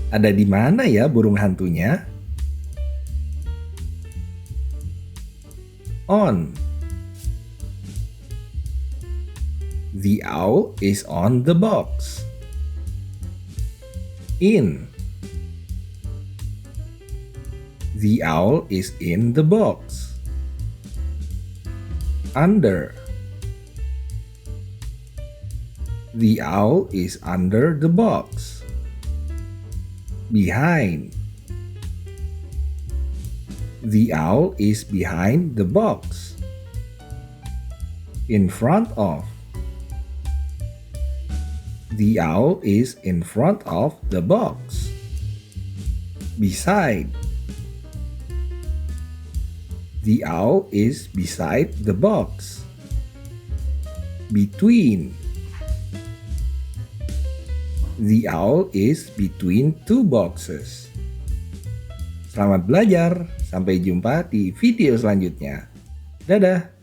Ada di mana ya burung hantunya? On. The owl is on the box. In. The owl is in the box. Under. The owl is under the box. Behind. The owl is behind the box. In front of. The owl is in front of the box. Beside. The owl is beside the box. Between. The owl is between two boxes. Selamat belajar, sampai jumpa di video selanjutnya. Dadah!